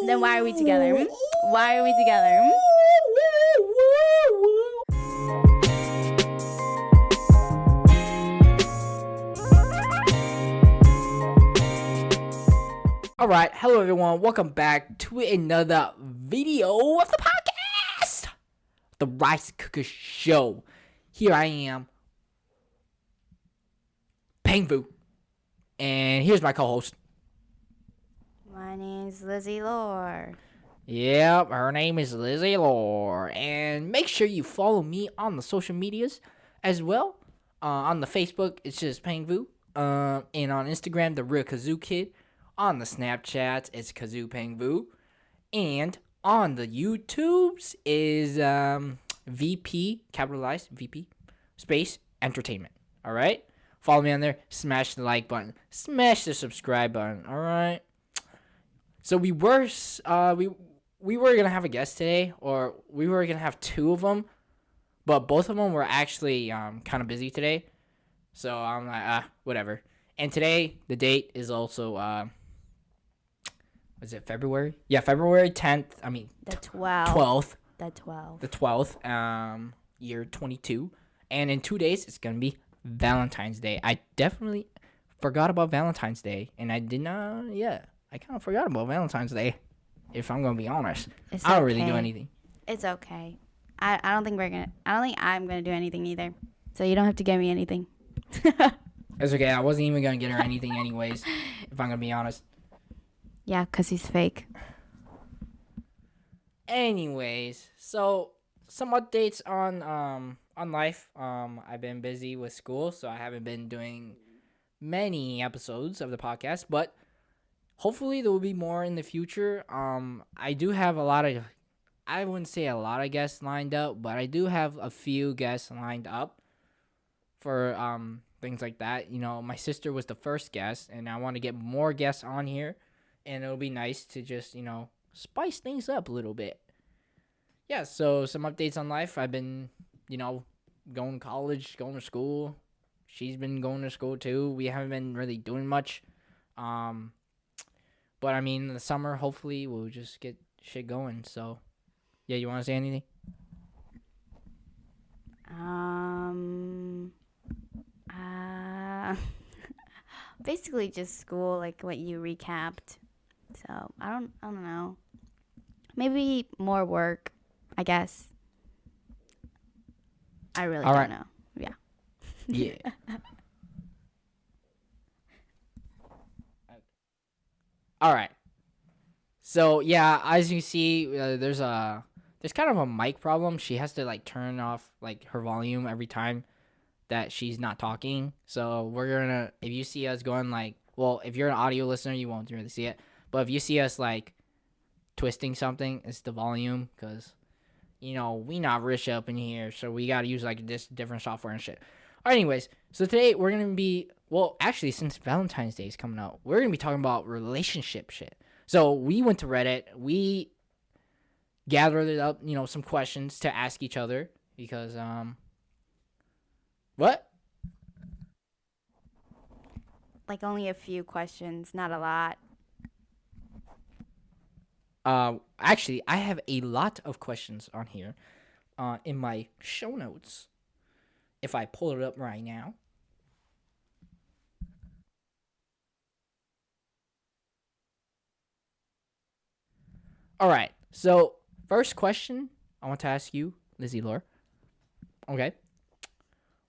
Then why are we together? Why are we together? Alright, hello everyone, welcome back to another video of the podcast, the Ricecookers show. Here I am, Pengvu, and here's my co-host. My name's Lizzie Lore. Yep, her name is Lizzie Lore, and make sure you follow me on the social medias as well. On the Facebook, it's just Pengvu, and on Instagram, the Real Kazoo Kid. On the Snapchats, it's Kazoo Pengvu. And on the YouTubes is VP, capitalized VP, space, entertainment. All right? Follow me on there. Smash the like button. Smash the subscribe button. All right? So we were going to have a guest today, or we were going to have two of them, but both of them were actually kind of busy today. So I'm like, whatever. And today, the date is also... was it February? Yeah, February 10th. I mean, The 12th. 12th. The 12th. The 12th, year 22. And in 2 days, it's going to be Valentine's Day. I definitely forgot about Valentine's Day. And I did not, I kind of forgot about Valentine's Day, if I'm going to be honest. It's I don't really do anything. It's okay. I don't think I'm going to do anything either. So you don't have to get me anything. It's okay. I wasn't even going to get her anything anyways, if I'm going to be honest. Yeah, because he's fake. Anyways, so some updates on life. I've been busy with school, so I haven't been doing many episodes of the podcast, but hopefully there will be more in the future. I do have I wouldn't say a lot of guests lined up, but I do have a few guests lined up for things like that. You know, my sister was the first guest, and I want to get more guests on here. And it'll be nice to just, spice things up a little bit. Yeah, so some updates on life. I've been, going to college, going to school. She's been going to school too. We haven't been really doing much. But I mean, in the summer, hopefully, we'll just get shit going. So, yeah, you want to say anything? Basically just school, like what you recapped. So I don't know. Maybe more work, I guess. I really don't know. Yeah. Yeah. All right. So yeah, as you see, there's kind of a mic problem. She has to turn off her volume every time that she's not talking. So we're gonna, if you see us going if you're an audio listener, you won't really see it. But if you see us twisting something, it's the volume, because we not rich up in here, so we gotta use this different software and shit. Anyways, so today we're gonna be, actually, since Valentine's Day is coming out, we're gonna be talking about relationship shit. So we went to Reddit, we gathered up, some questions to ask each other, because what? Only a few questions, not a lot. Actually, I have a lot of questions on here, in my show notes. If I pull it up right now. All right. So, first question I want to ask you, Lizzie Lore. Okay.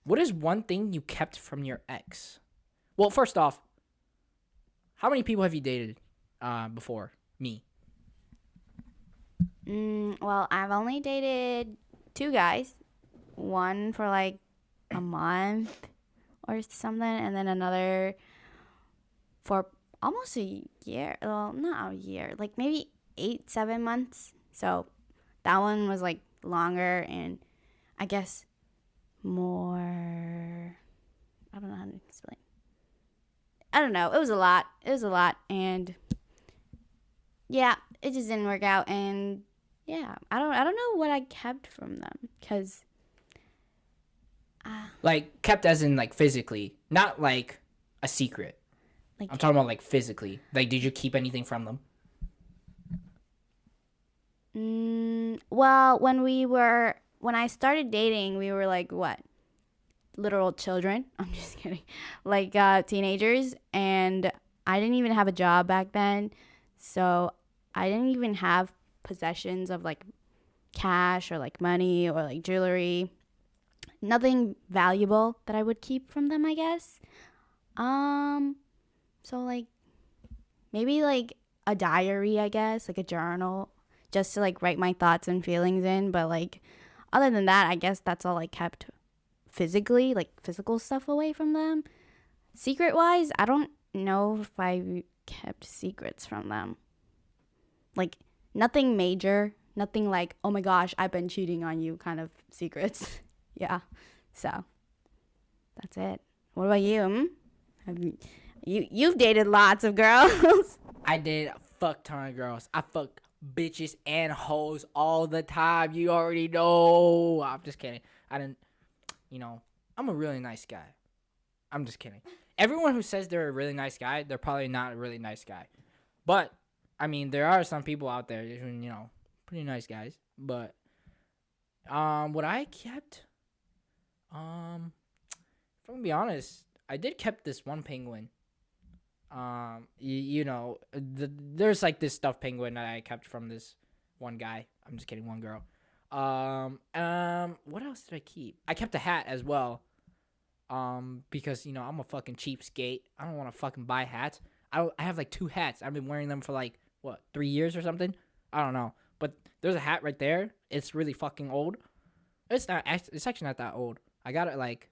What is one thing you kept from your ex? Well, first off, how many people have you dated before me? Well, I've only dated 2 guys. One for a month or something, and then another for almost a year. Well, not a year, maybe 8-7 months. So that one was longer, and I guess more, I don't know how to explain. I don't know. It was a lot, and yeah, it just didn't work out. And yeah, I don't know what I kept from them, because kept as in physically, not a secret. I'm talking about physically. Did you keep anything from them? Well, when I started dating, we were like what? Literal children. I'm just kidding. Like teenagers, and I didn't even have a job back then. So I didn't even have possessions of like cash or like money or like jewelry. Nothing valuable that I would keep from them, I guess. Um so like maybe like a diary, I guess, like a journal just to like write my thoughts and feelings in, but like other than that, I guess that's all I kept physically, like physical stuff away from them. Secret wise, I don't know if I kept secrets from them. Like nothing major, nothing like, oh my gosh, I've been cheating on you kind of secrets. Yeah. So that's it. What about you? You've dated lots of girls. I did a fuck ton of girls. I fuck bitches and hoes all the time. You already know. I'm just kidding. I didn't. I'm a really nice guy. I'm just kidding. Everyone who says they're a really nice guy, they're probably not a really nice guy. But I mean, there are some people out there who, pretty nice guys. But what I kept, if I'm gonna be honest, I did kept this one penguin. There's like this stuffed penguin that I kept from this one guy. I'm just kidding, one girl. What else did I keep? I kept a hat as well. Because I'm a fucking cheapskate. I don't want to fucking buy hats. I have like 2 hats. I've been wearing them for like 3 years or something. I don't know. But there's a hat right there. It's really fucking old. It's not. It's actually not that old. I got it like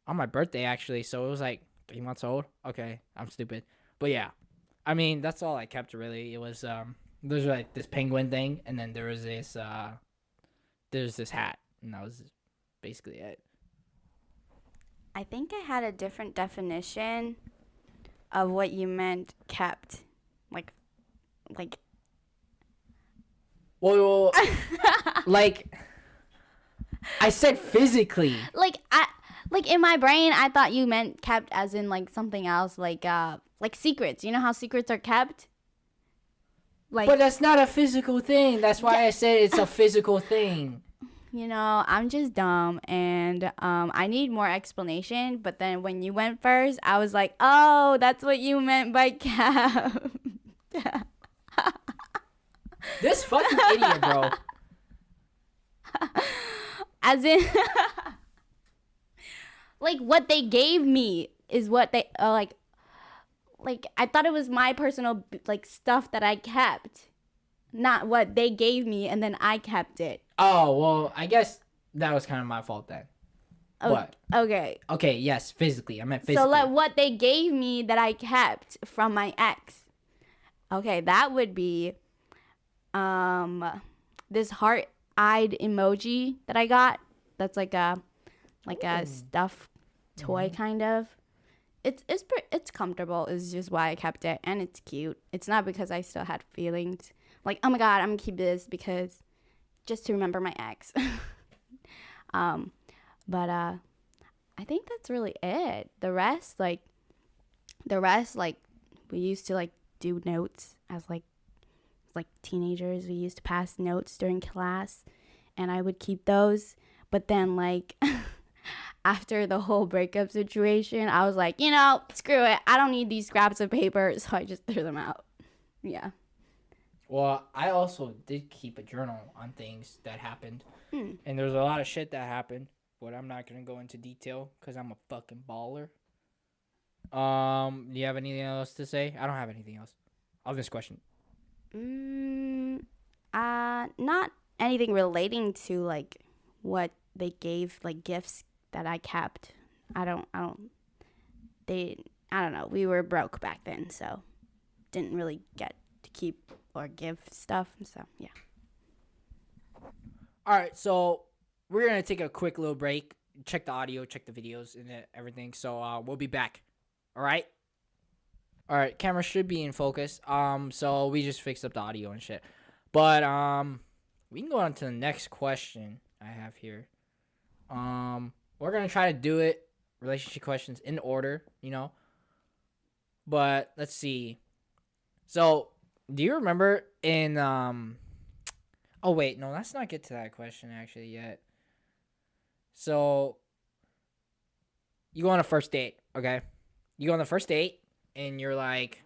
on my birthday actually. So it was like 3 months old. Okay, I'm stupid. But yeah, I mean that's all I kept really. It was there's like this penguin thing, and then there's this hat, and that was basically it. I think I had a different definition of what you meant kept. Like Well, like I said physically. like in my brain I thought you meant kept as in like something else like secrets. You know how secrets are kept? Like But that's not a physical thing. That's why I said it's a physical thing. I'm just dumb and I need more explanation, but then when you went first, I was like, "Oh, that's what you meant by kept." This fucking idiot, bro. As in like what they gave me is what they like I thought it was my personal like stuff that I kept, not what they gave me and then I kept it. Oh, well, I guess that was kind of my fault then. What? Okay. Okay, yes, physically. I meant physically. So like what they gave me that I kept from my ex. Okay, that would be this heart-eyed emoji that I got. That's like a stuffed toy kind of. It's comfortable is just why I kept it, and it's cute. It's not because I still had feelings. Like, oh my god, I'm gonna keep this because just to remember my ex. But I think that's really it. The rest we used to like do notes as like teenagers. We used to pass notes during class, and I would keep those. But then like after the whole breakup situation, I was like, screw it. I don't need these scraps of paper, so I just threw them out. Yeah. Well, I also did keep a journal on things that happened. And there's a lot of shit that happened, but I'm not going to go into detail because I'm a fucking baller. Do you have anything else to say? I don't have anything else. I'll this question. Not anything relating to like what they gave, like gifts that I kept. I don't know. We were broke back then, so didn't really get to keep or give stuff. So yeah. All right, so we're gonna take a quick little break, check the audio, check the videos, and everything. So we'll be back. All right. All right, camera should be in focus. So we just fixed up the audio and shit. But we can go on to the next question I have here. We're gonna try to do it relationship questions in order, But let's see. So do you remember in Oh wait, no, let's not get to that question actually yet. So you go on a first date, okay? You go on the first date and you're like,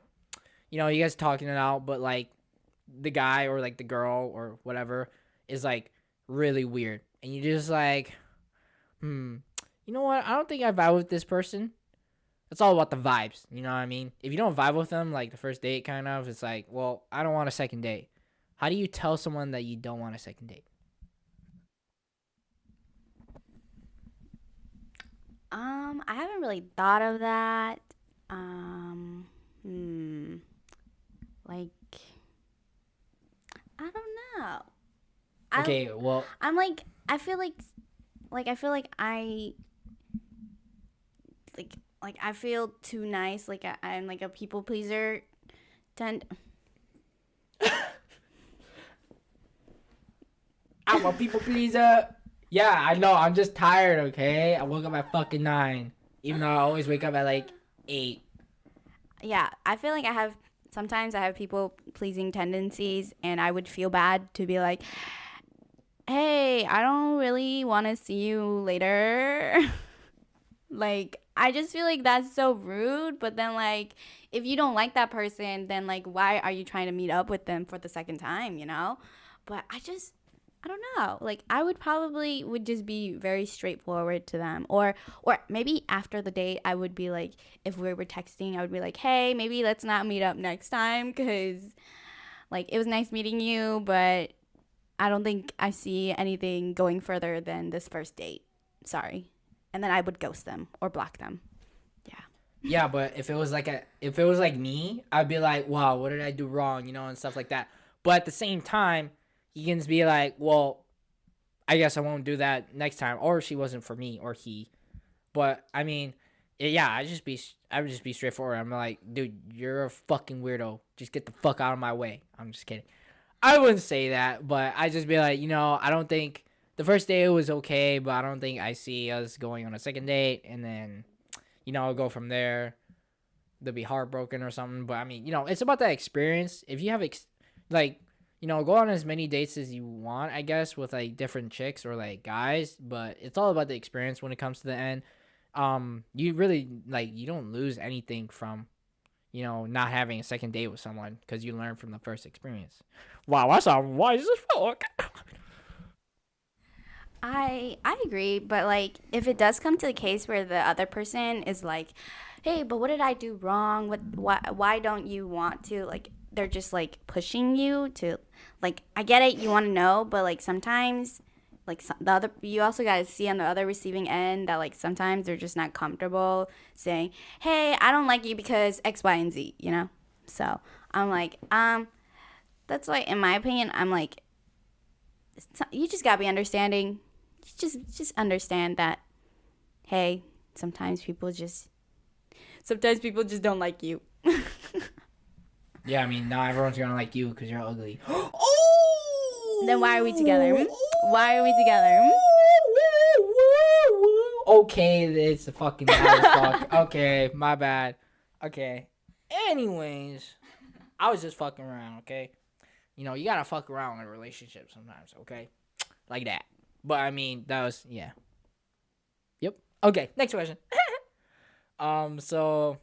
you guys talking it out, but like the guy or like the girl or whatever is like really weird, and you just like, you know what? I don't think I vibe with this person. It's all about the vibes. You know what I mean? If you don't vibe with them, like the first date, kind of, it's like, well, I don't want a second date. How do you tell someone that you don't want a second date? I haven't really thought of that. Um, hmm, like I don't know. I Okay, well, I'm like I feel like I feel like like I feel too nice. Like I'm like a people pleaser. Tend I'm a people pleaser. Yeah, I know. I'm just tired. Okay, I woke up at fucking 9, even though I always wake up at like 8. yeah, I feel like sometimes I have people pleasing tendencies, and I would feel bad to be like, hey, I don't really want to see you later. Like, I just feel like that's so rude. But then, like, if you don't like that person, then, like, why are you trying to meet up with them for the second time, you know? But I don't know. Like, I would probably would just be very straightforward to them. Or maybe after the date, I would be like, if we were texting, I would be like, hey, maybe let's not meet up next time because, like, it was nice meeting you, but I don't think I see anything going further than this first date. Sorry. And then I would ghost them or block them. Yeah. Yeah, but if it was like me, I'd be like, wow, what did I do wrong, and stuff like that. But at the same time, he can be like, well, I guess I won't do that next time, or she wasn't for me, or he. But I mean, yeah, I would just be straightforward. I'm like, dude, you're a fucking weirdo. Just get the fuck out of my way. I'm just kidding. I wouldn't say that, but I just be like, I don't think the first date was okay, but I don't think I see us going on a second date, and then, I'll go from there. They'll be heartbroken or something. But I mean, it's about that experience. If you have like, go on as many dates as you want, I guess, with like different chicks or like guys. But it's all about the experience when it comes to the end. You really like you don't lose anything from not having a second date with someone because you learn from the first experience. Wow, that's a wise as fuck. I agree, but like if it does come to the case where the other person is like, "Hey, but what did I do wrong? Why don't you want to?" Like they're just like pushing you to like I get it, you want to know, but like sometimes like the other you also got to see on the other receiving end that like sometimes they're just not comfortable saying, "Hey, I don't like you because X, Y, and Z," you know? So, I'm like, that's why in my opinion, I'm like you just got to be understanding. Just understand that hey, sometimes people just don't like you. Yeah, I mean, not everyone's gonna like you because you're ugly. Then why are we together? Why are we together? Okay, it's a fucking loud as fuck. Okay, my bad. Okay. Anyways, I was just fucking around. Okay, you gotta fuck around in a relationship sometimes. Okay, like that. But I mean, that was yeah. Yep. Okay, next question. So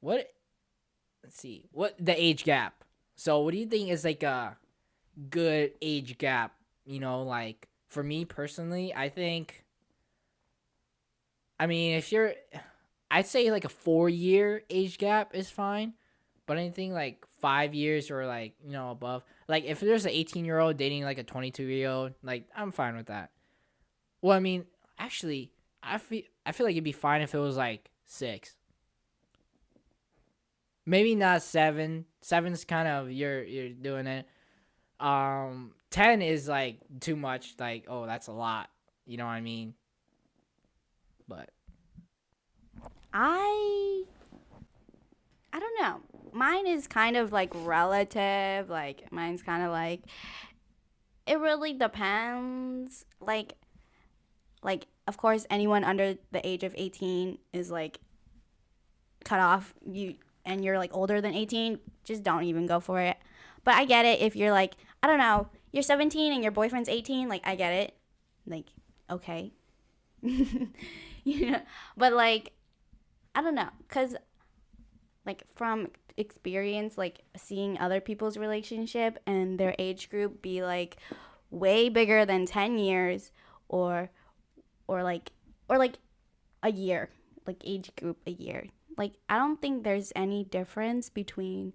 what? Let's see. What the age gap? So what do you think is like a good age gap? Like for me personally, I think. I mean, I'd say like a 4 year age gap is fine, but anything like 5 years or like above, like if there's an 18-year-old dating like a 22-year-old, like I'm fine with that. Well, I mean, actually, I feel like it'd be fine if it was like 6, maybe not 7. 7's kind of you're doing it. 10 is like too much. Like that's a lot. You know what I mean? But I I don't know. Mine is kind of like relative. Like mine's kind of like it really depends. Like of course anyone under the age of 18 is like cut off. You and you're like older than 18, just don't even go for it. But I get it if you're like, I don't know, you're 17 and your boyfriend's 18, like I get it. Like, okay. You know, but like I don't know, cuz like from experience, like seeing other people's relationship and their age group be like way bigger than 10 years or or like or like a year, like age group a year. Like I don't think there's any difference between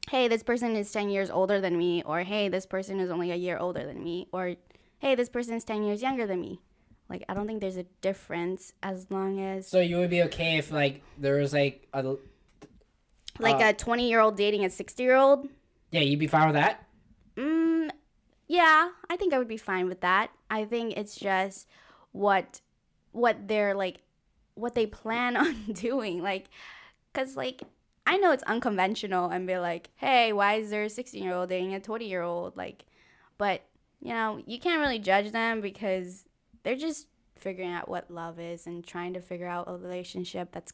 hey, this person is 10 years older than me, or hey, this person is only a year older than me, or hey, this person is 10 years younger than me. Like I don't think there's a difference as long as So you would be okay if like there was like a like a 20-year-old dating a 60-year-old. yeah, you'd be fine with that. Mm, yeah, I think I would be fine with that. I think it's just what they're like what they plan on doing. Like cuz like I know it's unconventional and be like, "Hey, why is there a 16-year-old dating a 20-year-old?" Like but, you know, you can't really judge them because they're just figuring out what love is and trying to figure out a relationship that's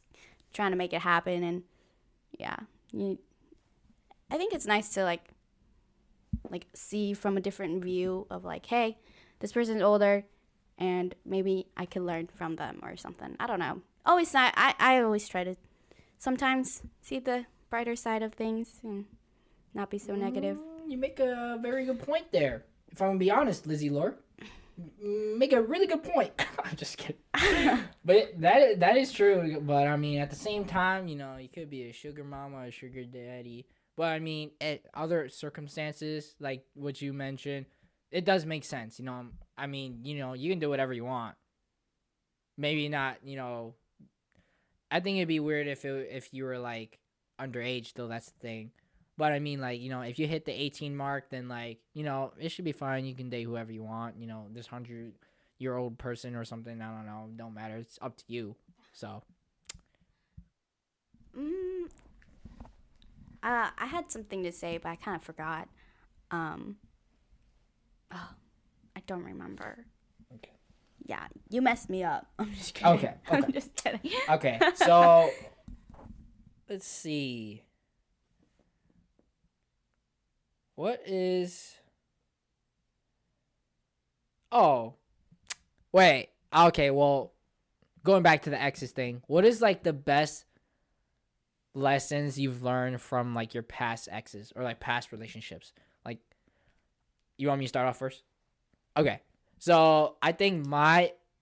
trying to make it happen and yeah. You I think it's nice to like see from a different view of like, hey, this person's older and maybe I could learn from them or something. I don't know. Always not I always try to sometimes see the brighter side of things and not be so negative. You make a very good point there. If I'm gonna be honest, Lizzie Lore, make a really good point. I'm just kidding. But that is true. But I mean, at the same time, you know, you could be a sugar mama or a sugar daddy. But I mean, at other circumstances, like what you mentioned, it does make sense. You know, I mean, you know, you can do whatever you want. Maybe not, you know. I think it'd be weird if you were like underage, though. That's the thing. But I mean, like, you know, if you hit the 18 mark, then like, you know, it should be fine. You can date whoever you want. You know, this 100-year-old person or something. I don't know. Don't matter. It's up to you. So. Mm, I had something to say, but I kind of forgot. Um, oh, I don't remember. Okay. Yeah, you messed me up. I'm just kidding. Okay. I'm just kidding. Okay. So, let's see. What is... Oh. Wait. Okay, well, going back to the exes thing. What is, like, the best lessons you've learned from, like, your past exes or, like, past relationships? Like, you want me to start off first? Okay. So, I think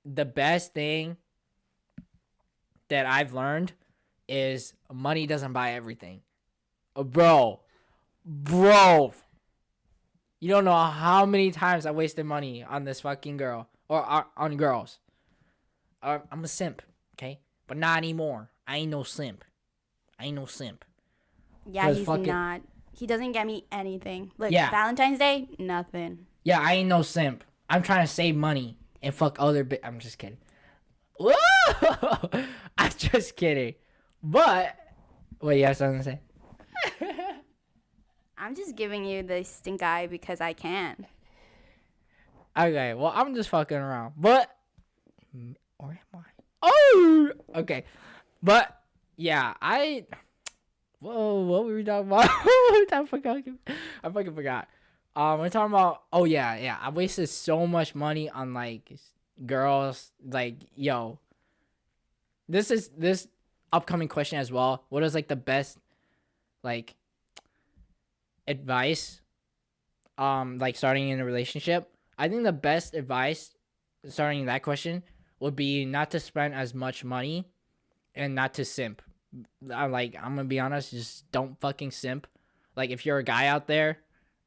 the best thing that I've learned is money doesn't buy everything. Bro. You don't know how many times I wasted money on this fucking girl or on girls. I'm a simp, okay? But not anymore. I ain't no simp. Yeah, he's not. He doesn't get me anything. Look, Yeah. Valentine's Day, nothing. Yeah, I ain't no simp. I'm trying to save money and fuck other I'm just kidding. Whoa! I'm just kidding. But, what you have something to say? I'm just giving you the stink eye because I can. Okay, well, I'm just fucking around. But, or am I? Oh! Okay. But, yeah, whoa, what were we talking about? I fucking forgot. We're talking about, oh, yeah. I wasted so much money on, like, girls. Like, yo. This upcoming question as well. What is, like, the best, like, advice like starting in a relationship? I think the best advice starting that question would be not to spend as much money and not to simp. I'm gonna be honest, just don't fucking simp. Like if you're a guy out there,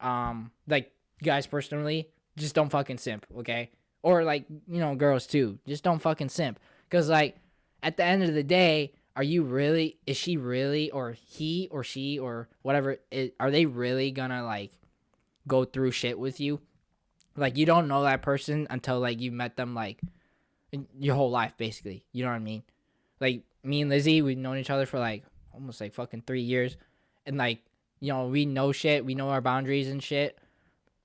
like guys personally, just don't fucking simp, okay? Or like, you know, girls too, just don't fucking simp. Cause like at the end of the day, is she really, or he or she or whatever, are they really gonna like go through shit with you? Like you don't know that person until like you met them like in your whole life basically. You know what I mean? Like me and Lizzie, we've known each other for like almost like fucking 3 years, and like, you know, we know shit, we know our boundaries and shit.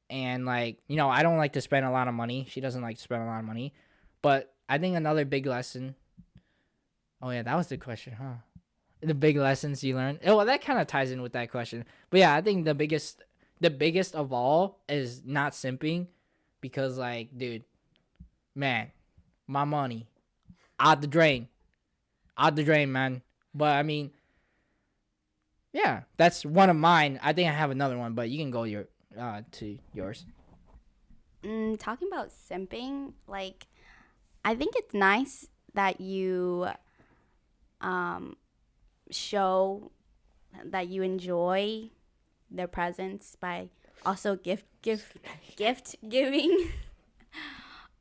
And like, you know, I don't like to spend a lot of money. She doesn't like to spend a lot of money. But I think another big lesson. Oh yeah, that was the question, huh? The big lessons you learned. Oh, well, that kind of ties in with that question. But yeah, I think the biggest of all is not simping, because like, dude, man, my money out the drain, out the drain, man. But I mean, yeah, that's one of mine. I think I have another one, but you can go to yours. Talking about simping, like, I think it's nice that you um, show that you enjoy their presence by also gift giving.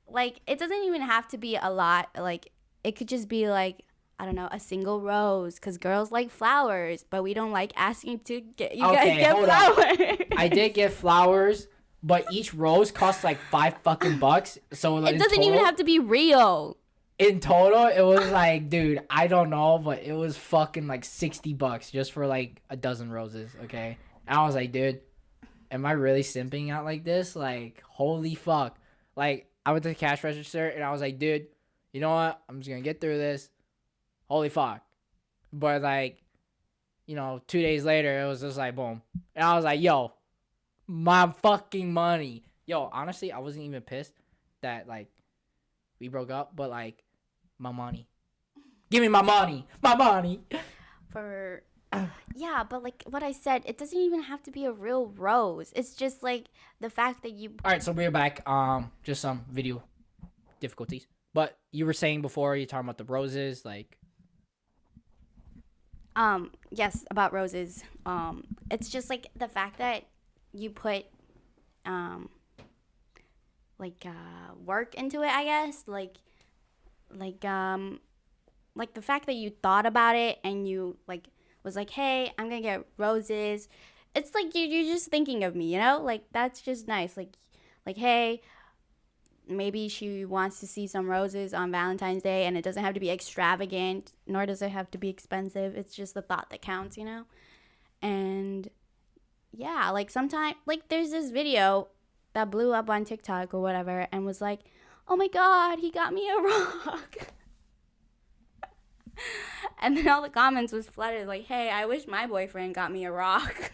Like, it doesn't even have to be a lot. Like, it could just be like, I don't know, a single rose, because girls like flowers, but we don't like asking to get you guys Okay, get hold up. flowers. I did get flowers, but each rose cost like $5 So It in doesn't even total, have to be real. it was like, dude, I don't know, but it was fucking like $60 just for like a dozen roses. Okay, and I was like, dude, am I really simping out like this? Like, holy fuck! Like, I went to the cash register and I was like, dude, you know what? I'm just gonna get through this. Holy fuck! But like, 2 days later, it was just like boom, and I was like, yo, my fucking money. Yo, honestly, I wasn't even pissed that like we broke up, but like my money. Give me my money. My money. For yeah, but like what I said, it doesn't even have to be a real rose. It's just like the fact that you All right, so we're back. Just some video difficulties. But you were saying before, you talking about the roses, like. yes, about roses. It's just like the fact that you put um work into it, I guess. Like um like the fact that you thought about it and you like was like, "Hey, I'm going to get roses." It's like you're just thinking of me, you know? Like that's just nice. Like hey, maybe she wants to see some roses on Valentine's Day, and it doesn't have to be extravagant, nor does it have to be expensive. It's just the thought that counts, you know? And yeah, like sometimes, like there's this video that blew up on TikTok or whatever and was like, oh my God, he got me a rock. And then all the comments was flooded like, hey, I wish my boyfriend got me a rock.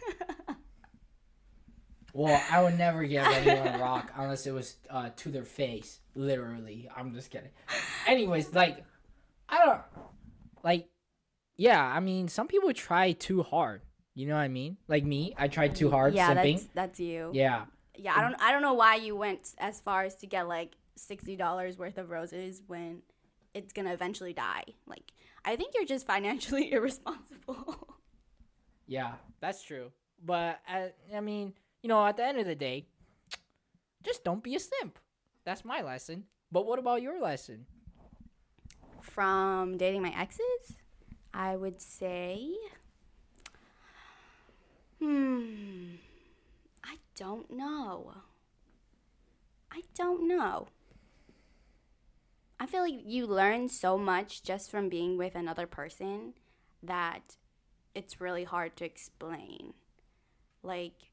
Well, I would never give anyone a rock unless it was to their face. Literally. I'm just kidding. Anyways, like, I don't. Like, yeah, I mean, some people try too hard. You know what I mean? Like me, I tried too hard Yeah, simping. that's you. Yeah. Yeah, I don't know why you went as far as to get like $60 worth of roses when it's gonna eventually die. Like, I think you're just financially irresponsible. Yeah, that's true. But, I mean, at the end of the day, just don't be a simp. That's my lesson. But what about your lesson? From dating my exes, I would say, I don't know. I don't know. I feel like you learn so much just from being with another person that it's really hard to explain. Like,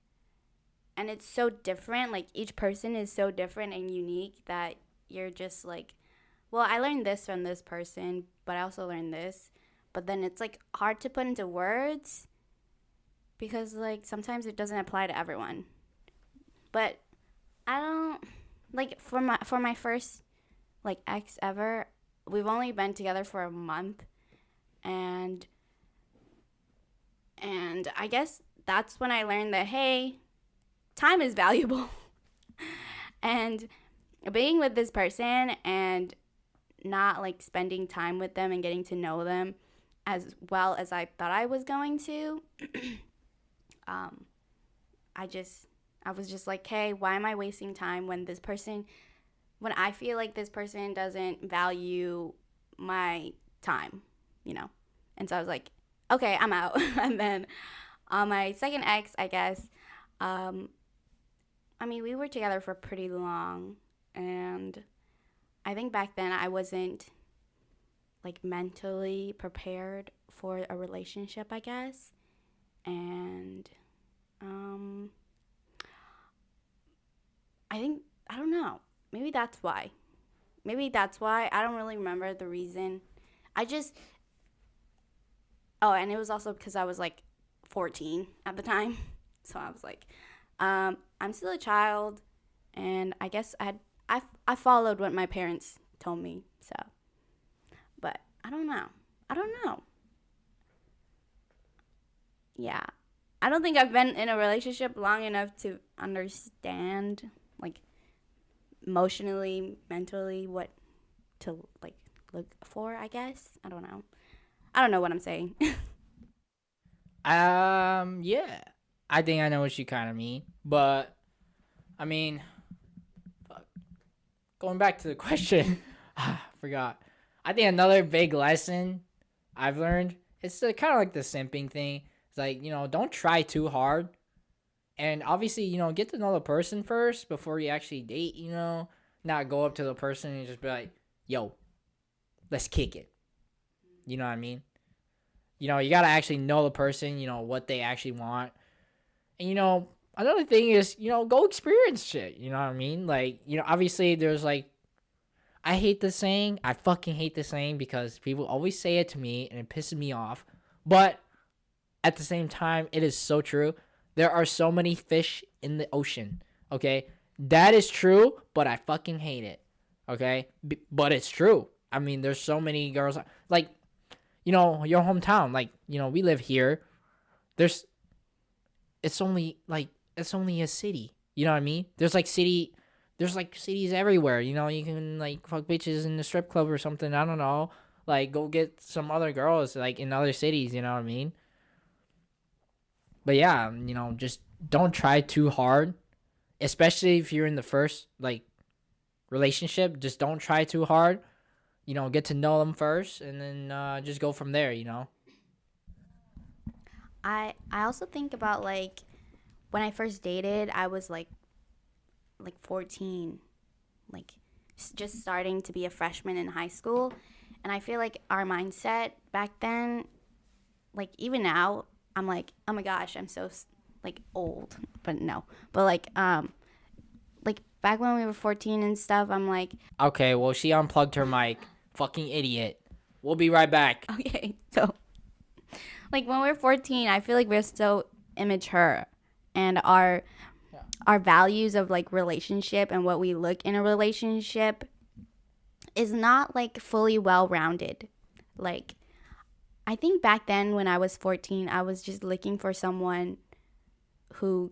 and it's so different. Like, each person is so different and unique that you're just like, well, I learned this from this person, but I also learned this. But then it's like hard to put into words because like sometimes it doesn't apply to everyone. But I don't like for my first like ex ever, we've only been together for a month, and I guess that's when I learned that hey, time is valuable. And being with this person and not like spending time with them and getting to know them as well as I thought I was going to, um, I was just like, hey, why am I wasting time when I feel like this person doesn't value my time, you know? And so I was like, okay, I'm out. And then on my second ex, I guess, um, I mean, we were together for pretty long, and I think back then I wasn't like mentally prepared for a relationship, I guess. And um I think I don't know. Maybe that's why. Maybe that's why I don't really remember the reason. I just Oh, and it was also because I was like 14 at the time. So I was like, I'm still a child, and I guess I followed what my parents told me. So, but I don't know. I don't know. Yeah, I don't think I've been in a relationship long enough to understand, like, emotionally, mentally, what to like look for. I guess I don't know. I don't know what I'm saying. Yeah, I think I know what you kind of mean, but I mean, fuck. Going back to the question, forgot. I think another big lesson I've learned is kind of like the simping thing. It's like, don't try too hard, and obviously, get to know the person first before you actually date. Not go up to the person and just be like, "Yo, let's kick it." You know what I mean? You gotta actually know the person. What they actually want. And another thing is, go experience shit. You know what I mean? Like, obviously there's like, I hate this saying. I fucking hate this saying because people always say it to me and it pisses me off. But at the same time, it is so true. There are so many fish in the ocean. Okay? That is true, but I fucking hate it. Okay? But it's true. I mean, there's so many girls. Like, your hometown. Like, we live here. There's it's only like it's only a city. You know what I mean? There's like cities everywhere. You can like fuck bitches in the strip club or something. I don't know. Like go get some other girls like in other cities. You know what I mean? But yeah, just don't try too hard, especially if you're in the first like relationship. Just don't try too hard. Get to know them first, and then just go from there. I also think about like when I first dated, I was like 14, like just starting to be a freshman in high school, and I feel like our mindset back then, like even now, I'm like, oh my gosh, I'm so like old, but no, but like back when we were 14 and stuff, I'm like, Okay, well she unplugged her mic. Fucking idiot. We'll be right back. okay, so like when we're 14, I feel like we're still immature, and our values of like relationship and what we look in a relationship is not like fully well rounded. Like I think back then when I was 14, I was just looking for someone who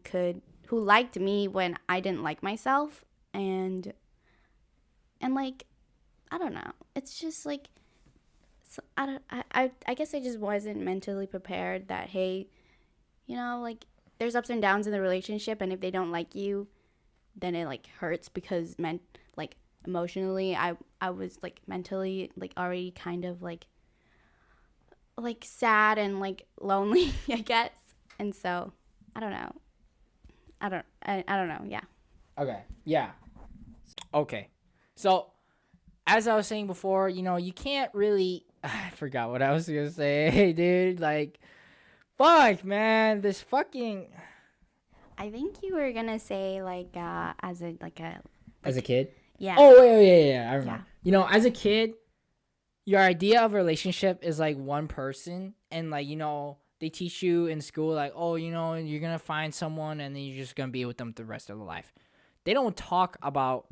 liked me when I didn't like myself, and like I don't know. It's just like I don't I guess I just wasn't mentally prepared that hey, like there's ups and downs in the relationship, and if they don't like you, then it like hurts because like emotionally I was like mentally like already kind of like sad and like lonely, I guess. And so I don't know. I don't know. Yeah. Okay. Yeah. Okay. So, as I was saying before, you can't really. I forgot what I was gonna say. Hey, dude, like, fuck, man, this fucking. I think you were gonna say like as a As a like kid. yeah. Oh, yeah. I Yeah. remember. As a kid, your idea of a relationship is like one person, and like they teach you in school like, oh, you're gonna find someone, and then you're just gonna be with them the rest of the life. They don't talk about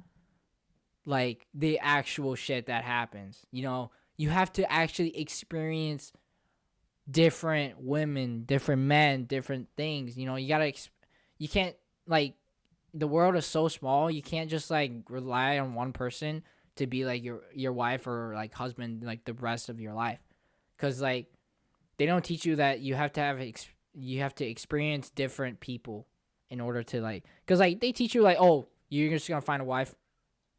like the actual shit that happens. You have to actually experience different women, different men, different things. You can't like the world is so small. You can't just like rely on one person to be like your wife or like husband like the rest of your life. Cuz like they don't teach you that you have to experience different people in order to like cuz like they teach you like, oh, you're just going to find a wife.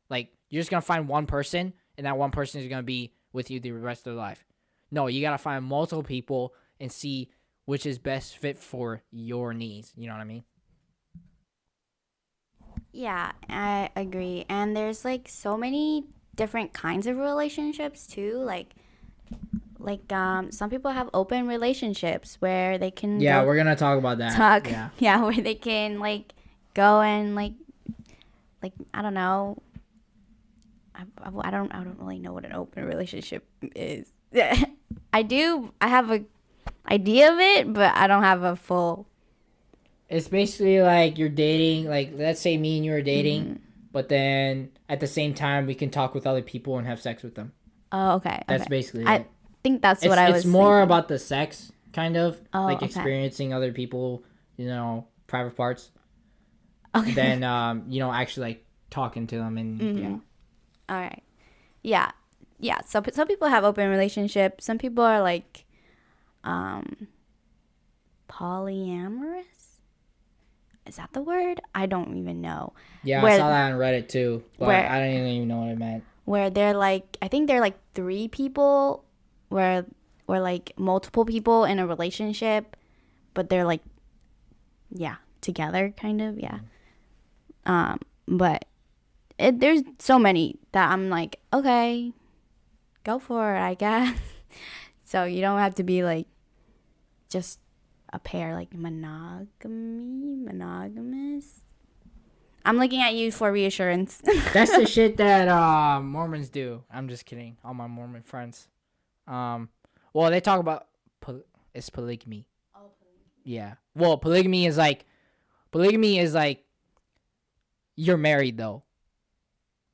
Like you're just going to find one person and that one person is going to be with you the rest of their life. No, you got to find multiple people and see which is best fit for your needs. You know what I mean? Yeah, I agree. And there's like so many different kinds of relationships too. Like some people have open relationships where they can Yeah, go we're going to talk about that. talk Yeah. yeah, where they can like go and like I don't know. I don't really know what an open relationship is. I do. I have idea of it, but I don't have a full. It's basically like you're dating, like let's say me and you are dating, Mm-hmm. but then at the same time we can talk with other people and have sex with them. Oh, okay, That's okay. basically I it. think that's what It's I it's was more thinking. about the sex kind of Oh, like okay. experiencing other people, private parts, Okay. than actually like talking to them and yeah. Mm-hmm. All right. Yeah. Yeah. So some people have open relationships. Some people are like um polyamorous. Is that the word? I don't even know. Yeah, I Where saw that on Reddit too, but where I didn't even know what it meant. where they're like, I think they're like three people where like multiple people in a relationship, but they're like, yeah, together kind of, yeah. But there's so many that I'm like, okay, go for it, I guess. So you don't have to be like just a pair, like monogamous. I'm looking at you for reassurance. That's the shit that Mormons do. I'm just kidding. All my Mormon friends. Um, well, they talk about it's polygamy. Yeah. Well, polygamy is like you're married though.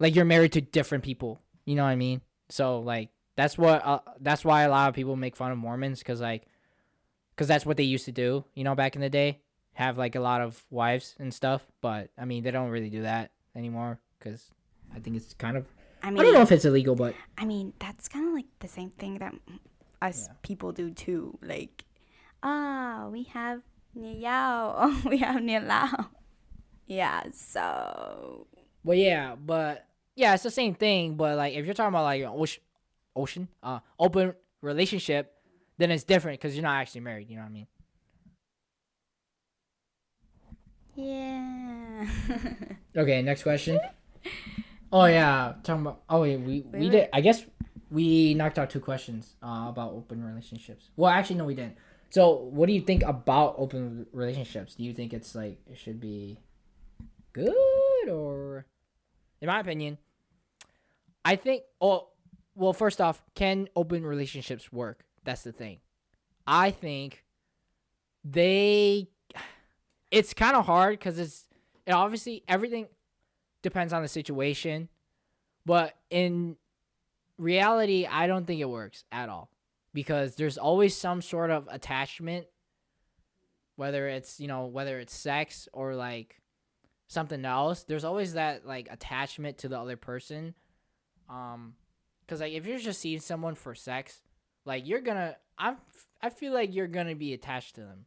Like you're married to different people. You know what I mean? So like that's why a lot of people make fun of Mormons cuz that's what they used to do, back in the day. Have like a lot of wives and stuff, but I mean, they don't really do that anymore cuz I think it's kind of I I don't know mean, if it's illegal, but that's kind of like the same thing that us yeah. people do too. Like, we have Niao, we have Niao. Yeah, so. But yeah, it's the same thing, but like if you're talking about like open relationship, then it's different cuz you're not actually married, you know what I mean? Yeah. Okay, next question. Oh yeah, talking about. Oh wait, we wait. did. I guess we knocked out two questions about open relationships. Well, actually, no, we didn't. So, what do you think about open relationships? Do you think it's like it should be good or, in my opinion, I think. Oh, well, first off, can open relationships work? That's the thing. I think they. It's kind of hard because it obviously everything depends on the situation, but in reality, I don't think it works at all because there's always some sort of attachment, whether it's sex or like something else. There's always that like attachment to the other person. Cause like if you're just seeing someone for sex, like I feel like you're gonna be attached to them,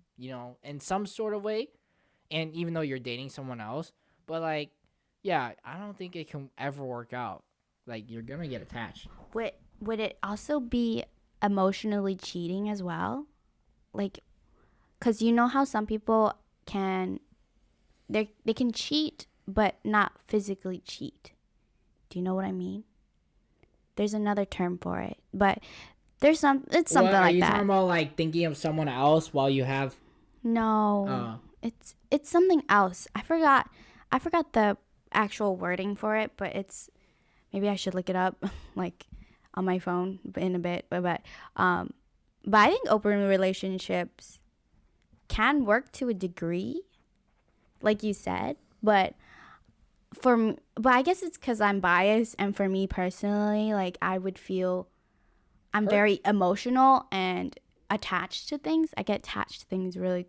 in some sort of way, and even though you're dating someone else, but like, yeah, I don't think it can ever work out. Like you're gonna get attached. Would it also be emotionally cheating as well? Like, cause you know how some people can they can cheat but not physically cheat. Do you know what I mean? There's another term for it, but it's What something are like you that. talking about? Like thinking of someone else while you have? No, Uh, it's something else. I forgot the actual wording for it, but it's maybe I should look it up like on my phone in a bit. Um, but I think open relationships can work to a degree, like you said, but but I guess it's because I'm biased, and for me personally, like I would feel I'm hurt. very emotional and attached to things. I get attached to things really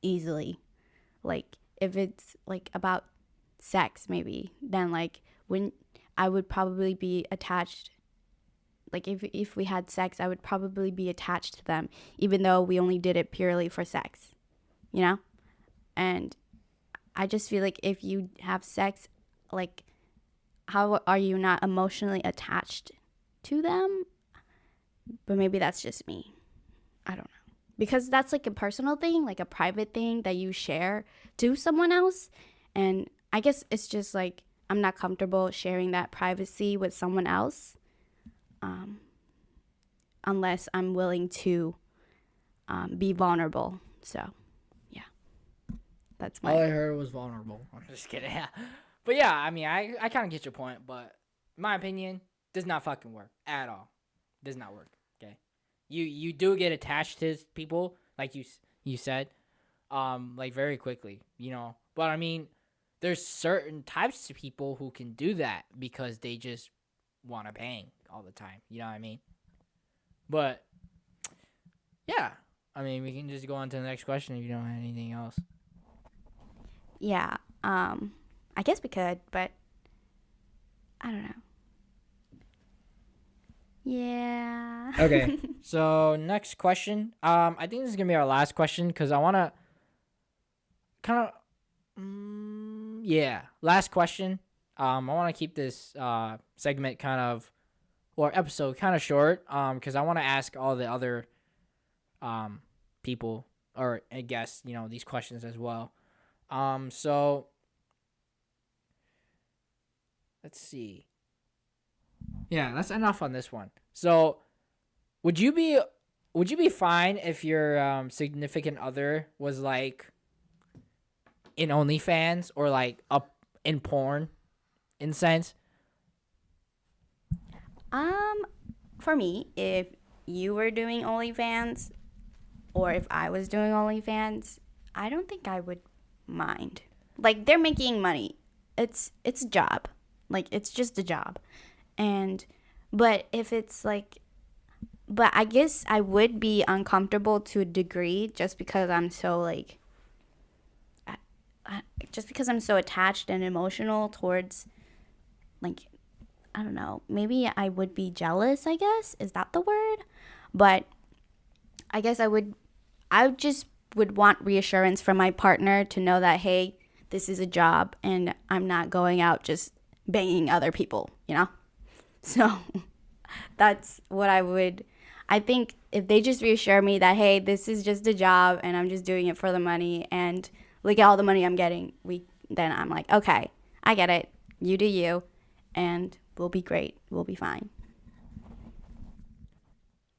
easily. Like if it's like about sex, maybe then like when I would probably be attached. Like if we had sex, I would probably be attached to them, even though we only did it purely for sex, you know. And I just feel like if you have sex, like how are you not emotionally attached to them? But maybe that's just me. I don't know. Because that's like a personal thing, like a private thing that you share to someone else. And I guess it's just like I'm not comfortable sharing that privacy with someone else um, unless I'm willing to be vulnerable. So, yeah, that's All my. I heard was vulnerable. I'm just kidding. Yeah. But yeah, I mean, I kind of get your point, but in my opinion, does not fucking work at all. Does not work. Okay. You do get attached to people, like you said, like very quickly, you know. But I mean, there's certain types of people who can do that because they just want to bang all the time. You know what I mean? But yeah, I mean, we can just go on to the next question if you don't have anything else. Yeah. I guess we could, but I don't know. Yeah. Okay. So next question. I think this is gonna be our last question because I wanna kind of, yeah, last question. I want to keep this segment kind of, or episode kind of short. Because I want to ask all the other people or I guess these questions as well. So let's see. Yeah, that's enough on this one. So would you be fine if your significant other was like in OnlyFans or like up in porn in sense? Um, for me, if you were doing OnlyFans or if I was doing OnlyFans, I don't think I would mind. Like they're making money. It's a job. Like it's just a job. And but if it's like but I guess I would be uncomfortable to a degree just because I'm so like just because I'm so attached and emotional towards like I don't know, maybe I would be jealous, I guess. Is that the word? But I guess I just would want reassurance from my partner to know that, hey, this is a job and I'm not going out just banging other people, you know? So that's what I think if they just reassure me that, hey, this is just a job and I'm just doing it for the money and look at all the money I'm getting, then I'm like, okay, I get it. You do you. And we'll be great. We'll be fine.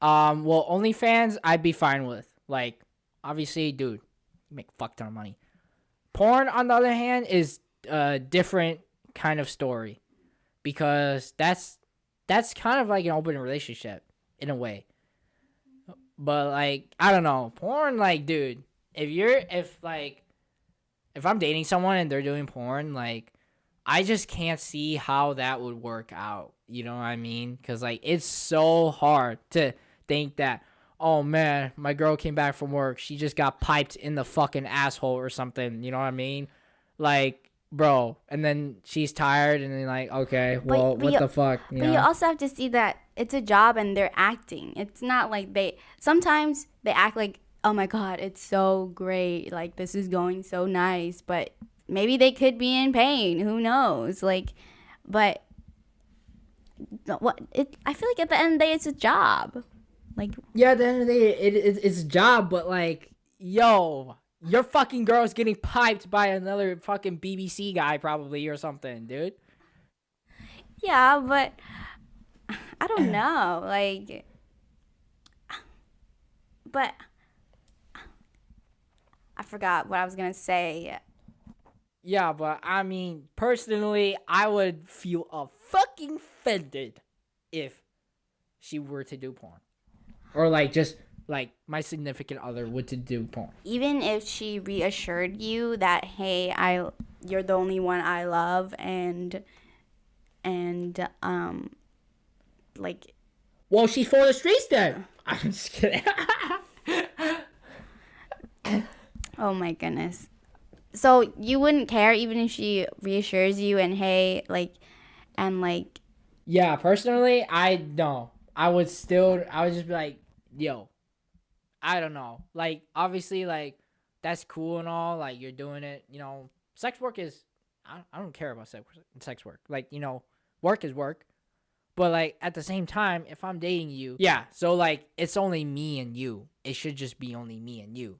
Well, OnlyFans, I'd be fine with. Like, obviously, dude, you make a fuck ton of money. Porn, on the other hand, is a different kind of story because that's kind of like an open relationship in a way. But like, I don't know, porn, like, dude, if I'm dating someone and they're doing porn, like, I just can't see how that would work out. You know what I mean? Because, like, it's so hard to think that, oh man, my girl came back from work. She just got piped in the fucking asshole or something. You know what I mean? Like, bro. And then she's tired and then, like, okay, well, what the fuck? But you also have to see that it's a job and they're acting. It's not like sometimes they act like, oh my God, it's so great. Like, this is going so nice. But maybe they could be in pain. Who knows? Like, but I feel like at the end of the day, it's a job. Like, yeah, at the end of the day, it's a job, but like, yo, your fucking girl's getting piped by another fucking BBC guy probably or something, dude. yeah, but I don't know. Like, but I forgot what I was gonna say. Yeah, but I mean, personally, I would feel fucking offended if she were to do porn. Or like just like my significant other would to do porn. Even if she reassured you that, hey, you're the only one I love, and like, well, she's for the streets then. I'm just kidding. oh my goodness. So you wouldn't care even if she reassures you and hey, like, and like. Yeah, personally, I don't. I would just be like, yo, I don't know. Like, obviously, like, that's cool and all. Like, you're doing it. Sex work is, I don't care about sex work. Like, work is work. But, like, at the same time, if I'm dating you, yeah, so, like, it's only me and you. It should just be only me and you.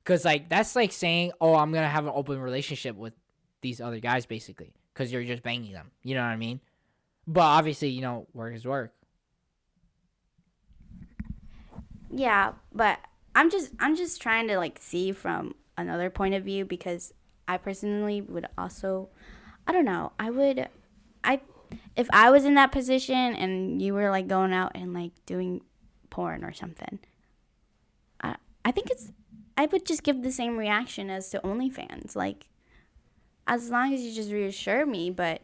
Because, like, that's like saying, oh, I'm going to have an open relationship with these other guys, basically. Because you're just banging them. You know what I mean? But obviously, work is work. Yeah, but I'm just trying to like see from another point of view because I personally would also, I don't know, if I was in that position and you were like going out and like doing porn or something, I think I would just give the same reaction as to OnlyFans. Like, as long as you just reassure me, but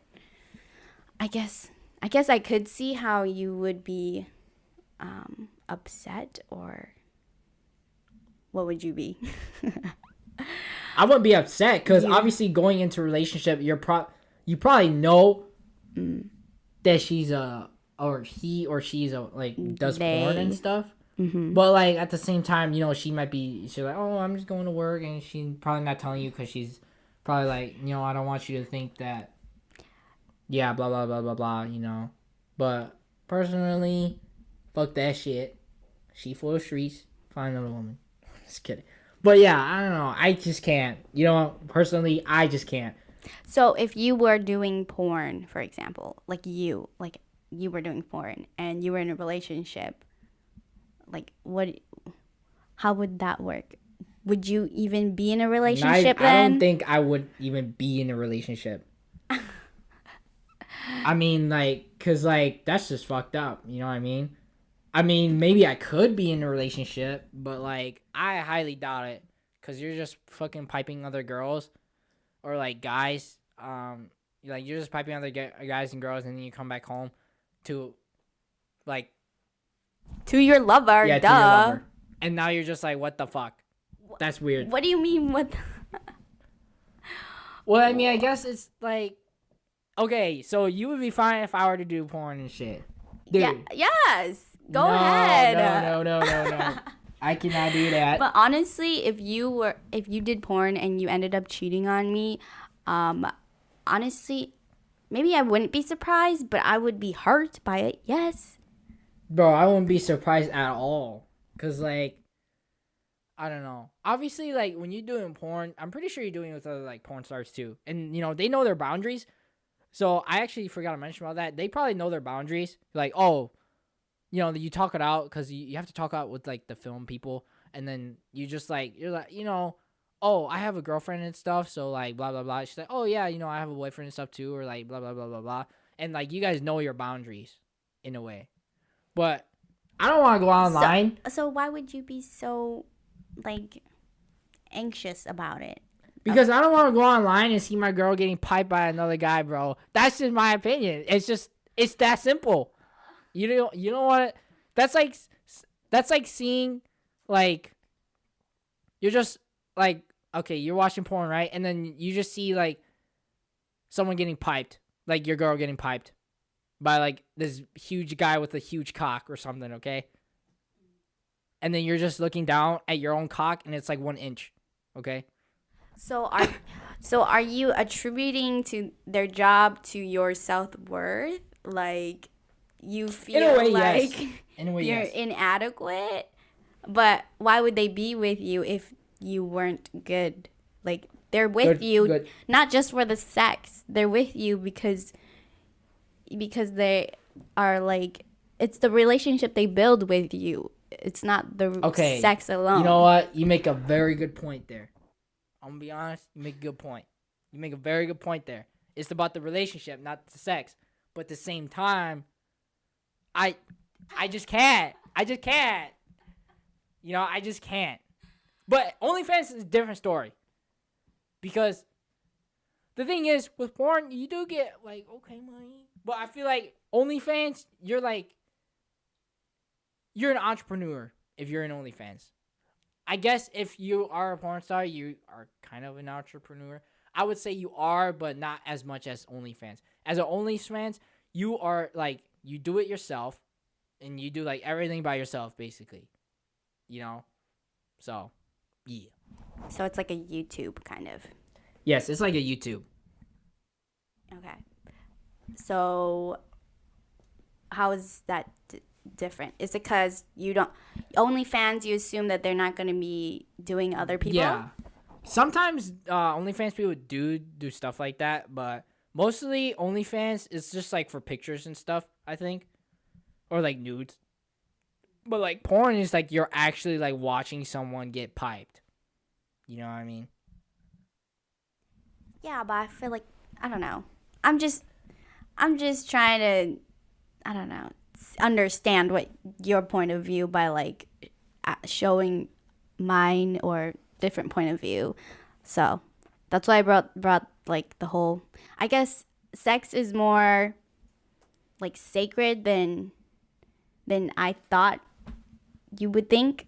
I guess I could see how you would be upset, or what would you be? I wouldn't be upset because You. obviously going into a relationship, you probably know that she's or he or she's does porn and They. stuff. Mm-hmm. But like at the same time, she's like, oh, I'm just going to work, and she's probably not telling you because she's probably like, I don't want you to think that, yeah, blah blah blah blah blah. But personally, fuck that shit. She full of streets. Find another woman. Just kidding. But yeah, I don't know. I just can't. Personally, I just can't. So if you were doing porn, for example, like you were doing porn and you were in a relationship, like how would that work? Would you even be in a relationship I don't then? think I would even be in a relationship. I mean, cause that's just fucked up. You know what I mean? I mean, maybe I could be in a relationship, but I highly doubt it, cause you're just fucking piping other girls, or guys. You're just piping other guys and girls, and then you come back home to, like, To your lover, yeah, duh. to your lover, and now you're just like, what the fuck? That's weird. What do you mean? What? Well, I mean, I guess it's like, okay, so you would be fine if I were to do porn and shit, dude. Yeah. Yes. Go No, ahead. No. I cannot do that. But honestly, if you did porn and you ended up cheating on me, honestly, maybe I wouldn't be surprised, but I would be hurt by it. Yes. Bro, I wouldn't be surprised at all. Cause I don't know. Obviously, when you're doing porn, I'm pretty sure you're doing it with other porn stars too, and they know their boundaries. So I actually forgot to mention about that. They probably know their boundaries. Like, oh, you talk it out, because you have to talk out with the film people, and then you just you're like, oh, I have a girlfriend and stuff, so blah blah blah. She's like, oh yeah, I have a boyfriend and stuff too, or blah blah blah blah blah, and you guys know your boundaries in a way. But I don't want to go online. So why would you be so anxious about it? Because I don't want to go online and see my girl getting piped by another guy, bro. That's just my opinion. It's that simple. You don't want to. That's like seeing you're just okay, you're watching porn, right? And then you just see someone getting piped, your girl getting piped by this huge guy with a huge cock or something, okay? And then you're just looking down at your own cock, and it's 1 inch, okay? So are you attributing to their job to your self-worth? You feel In a way, like yes. In a way, you're yes. inadequate? But why would they be with you if you weren't good? They're with you good. not just for the sex. They're with you because they are it's the relationship they build with you. It's not the sex alone. You know what? You make a very good point there. I'm gonna be honest. You make a good point. You make a very good point there. It's about the relationship, not the sex. But at the same time, I just can't. I just can't. I just can't. But OnlyFans is a different story. Because the thing is, with porn, you do get okay money. But I feel like OnlyFans, you're an entrepreneur if you're in OnlyFans. I guess if you are a porn star, you are kind of an entrepreneur. I would say you are, but not as much as OnlyFans. As an OnlyFans, you are you do it yourself, and you do everything by yourself, basically. So, yeah. So it's like a YouTube kind of. Yes, it's like a YouTube. Okay. So how is that different? Is it because you don't OnlyFans? You assume that they're not going to be doing other people. Yeah. Sometimes OnlyFans people do stuff like that, but mostly OnlyFans is just for pictures and stuff, I think, or nudes. But porn is you're actually watching someone get piped. You know what I mean? Yeah, but I feel I don't know. I'm just trying to, I don't know, understand what your point of view by like showing mine or different point of view. So that's why I brought like the whole. I guess sex is more like sacred than I thought you would think.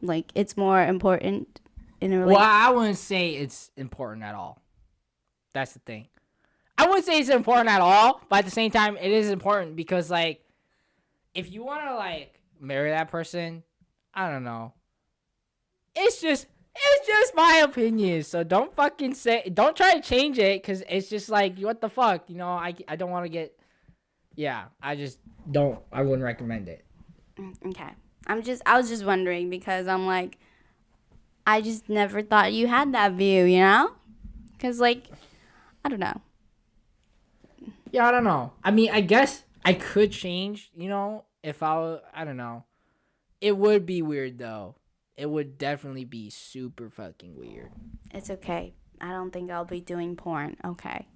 Like it's more important in a Well, I wouldn't say it's important at all. That's the thing. I wouldn't say it's important at all, but at the same time, it is important because, like, if you want to, like, marry that person, I don't know. It's just my opinion. So don't try to change it because it's just like, what the fuck? You know, I don't want to get, yeah, I wouldn't recommend it. Okay. I was just wondering because I'm like, I just never thought you had that view, you know? Because, like, I don't know. Yeah, I don't know. I mean, I guess I could change, you know, if I don't know. It would be weird, though. It would definitely be super fucking weird. It's okay. I don't think I'll be doing porn. Okay.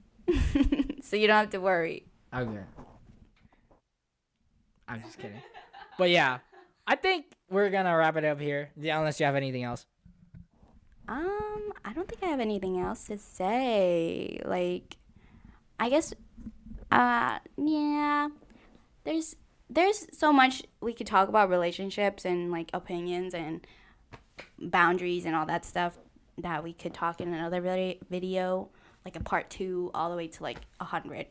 So you don't have to worry. Okay. I'm just kidding. But yeah, I think we're going to wrap it up here. Yeah, unless you have anything else. I don't think I have anything else to say. Like, I guess, yeah. There's so much we could talk about relationships and like opinions and boundaries and all that stuff that we could talk in another video, like a part 2 all the way to like 100.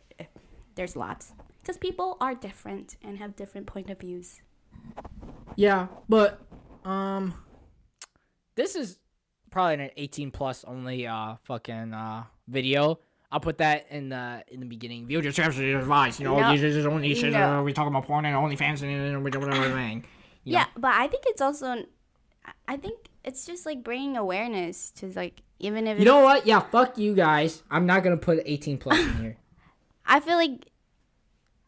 There's lots because people are different and have different point of views. Yeah, but this is probably an 18 plus only fucking video. I'll put that in the beginning. Viewer discrepancy advice. You know, No. this is only shit. No. We talk about porn and OnlyFans and everything. Yeah, but I think it's also, I think it's just like bringing awareness to like, even if You know what? Yeah, fuck you guys. I'm not gonna put 18 plus in here. I feel like,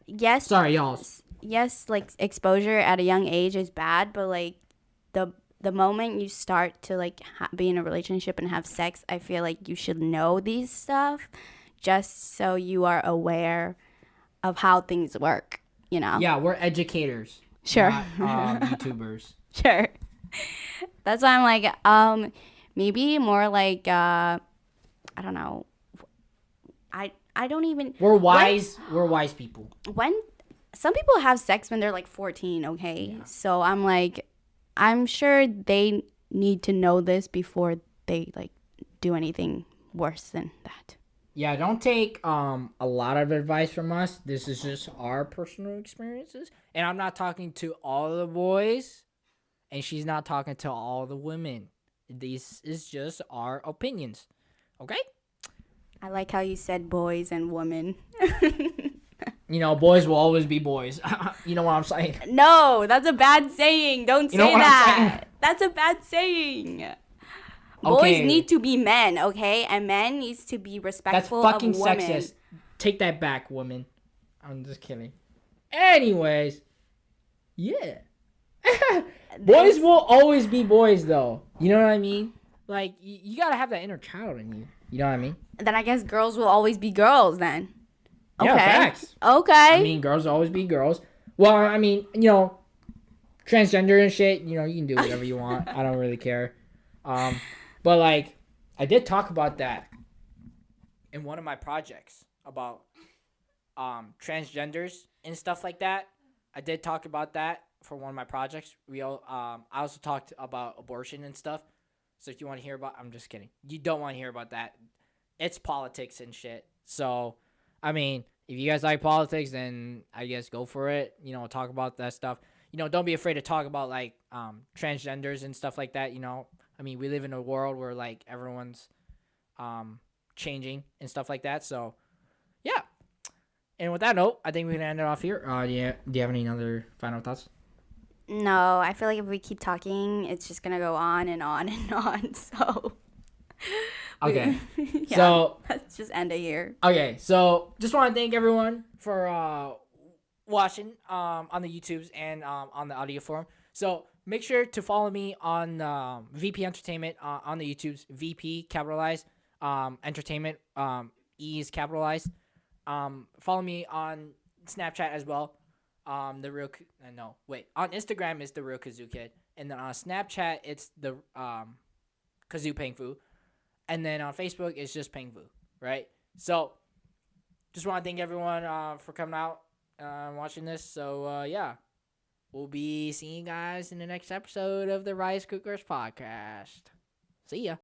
yes. Sorry, y'all. Yes, like exposure at a young age is bad, but like the moment you start to like be in a relationship and have sex, I feel like you should know these stuff just so you are aware of how things work, you know? Yeah, we're educators. Sure. Not YouTubers. Sure. That's why I'm like, maybe more like, I don't know. I don't even. We're wise. We're wise people. When some people have sex when they're like 14, okay? Yeah. So I'm like, I'm sure they need to know this before they like do anything worse than that. Yeah, don't take a lot of advice from us. This is just our personal experiences. And I'm not talking to all the boys, and she's not talking to all the women. This is just our opinions. Okay? I like how you said boys and women. You know, boys will always be boys. You know what I'm saying? No, that's a bad saying. Don't say that. That's a bad saying. Okay. Boys need to be men, okay? And men needs to be respectful of women. That's fucking sexist. Take that back, woman. I'm just kidding. Anyways, yeah. Boys will always be boys, though. You know what I mean? Like, you gotta have that inner child in you. You know what I mean? Then I guess girls will always be girls, then. Okay. Yeah, facts. Okay. I mean, girls will always be girls. Well, I mean, you know, transgender and shit, you know, you can do whatever you want. I don't really care. But, like, I did talk about that in one of my projects about transgenders and stuff like that. I did talk about that for one of my projects. I also talked about abortion and stuff. So if you want to hear about, I'm just kidding. You don't want to hear about that. It's politics and shit. So, I mean, if you guys like politics, then I guess go for it. You know, talk about that stuff. You know, don't be afraid to talk about, like, transgenders and stuff like that, you know. I mean, we live in a world where, like, everyone's changing and stuff like that. So, yeah. And with that note, I think we're going to end it off here. Do you have any other final thoughts? No, I feel like if we keep talking, it's just going to go on and on and on. So, okay. Yeah, so, let's just end it here. Okay. So, just want to thank everyone for watching on the YouTubes and on the audio form. So, make sure to follow me on VP Entertainment on the YouTubes. VP capitalized, Entertainment, E is capitalized. Follow me on Snapchat as well. The real no wait, on Instagram it's the real Kazoo Kid, and then on Snapchat it's the Kazoo Peng Fu, and then on Facebook it's just Peng Fu, right? So just want to thank everyone for coming out and watching this. So yeah, we'll be seeing you guys in the next episode of the Ricecookers podcast. See ya.